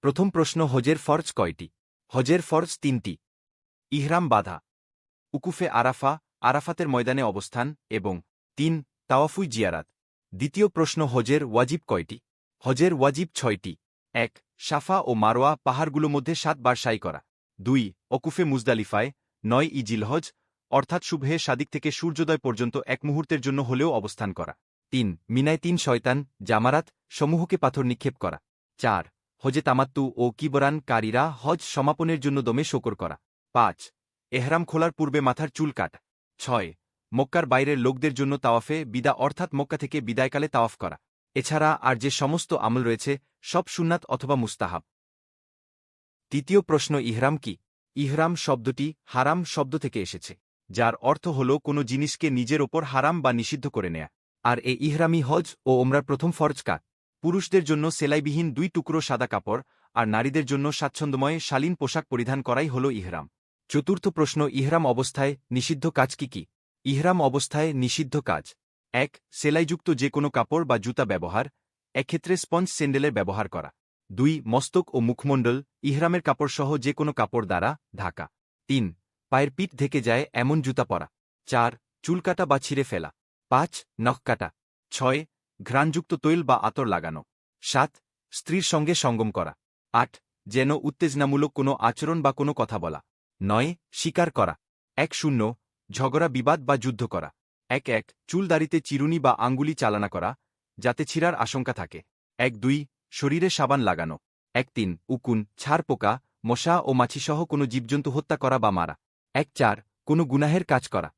প্রথম প্রশ্ন, হজের ফরজ কয়টি? হজের ফরজ 3টি। ইহরাম বাঁধা, উকুফে আরাফা, আরাফাতের ময়দানে অবস্থান, এবং 3 তাওয়াফুই জিয়ারাত। দ্বিতীয় প্রশ্ন, হজের ওয়াজিব কয়টি? হজের ওয়াজিব 6টি। 1 সাফা ও মারোয়া পাহাড়গুলো মধ্যে 7 বার সাই করা। 2 ওকুফে মুজদালিফায় 9 জিলহজ অর্থাৎ শুভহে সাদিক থেকে সূর্যোদয় পর্যন্ত এক মুহূর্তের জন্য হলেও অবস্থান করা। 3 মিনায় 3 শয়তান জামারাত সমূহকে পাথর নিক্ষেপ করা। 4 হজে তামাত্তু ও কিবরানকারীরা হজ সমাপনের জন্য দমে শকর করা। 5 এহরাম খোলার পূর্বে মাথার চুল কাটা। 6 মক্কার বাইরের লোকদের জন্য তাওয়াফে বিদা অর্থাৎ মক্কা থেকে বিদায়কালে তাওয়াফ করা। এছাড়া আর যে সমস্ত আমল রয়েছে সব সুন্নাত অথবা মুস্তাহাব। তৃতীয় প্রশ্ন, ইহরাম কি? ইহরাম শব্দটি হারাম শব্দ থেকে এসেছে, যার অর্থ হল কোনো জিনিসকে নিজের ওপর হারাম বা নিষিদ্ধ করে নেয়া। আর এই ইহরামি হজ ও ওমরার প্রথম ফরজ কাজ। পুরুষদের জন্য সেলাইবিহীন 2 টুকরো সাদা কাপড় আর নারীদের জন্য স্বাচ্ছন্দ্যময় শালীন পোশাক পরিধান করাই হল ইহরাম। চতুর্থ প্রশ্ন, ইহরাম অবস্থায় নিষিদ্ধ কাজ কি কি? ইহরাম অবস্থায় নিষিদ্ধ কাজ: 1 সেলাইযুক্ত যে কোনো কাপড় বা জুতা ব্যবহার, এক্ষেত্রে স্পঞ্জ স্যান্ডেলের ব্যবহার করা। 2 মস্তক ও মুখমণ্ডল ইহরামের কাপড়সহ যে কোনো কাপড় দ্বারা ঢাকা। 3 পায়ের পিঠ ঢেকে যায় এমন জুতা পরা। 4 চুল কাটা বা ছিঁড়ে ফেলা। 5 নখ কাটা। 6 ঘ্রাণযুক্ত তৈল বা আতর লাগানো। 7 স্ত্রীর সঙ্গে সঙ্গম করা। 8 যেন উত্তেজনামূলক কোনো আচরণ বা কোনো কথা বলা। 9 শিকার করা। 10 ঝগড়া বিবাদ বা যুদ্ধ করা। 11 চুল দাড়িতে চিরুনি বা আঙ্গুলি চালনা করা, যাতে ছিঁড়ার আশঙ্কা থাকে। 12 শরীরে সাবান লাগানো। 13 উকুন, ছাড় পোকা, মশা ও মাছিসহ কোনো জীবজন্তু হত্যা করা বা মারা। 14 কোনো গুনাহের কাজ করা।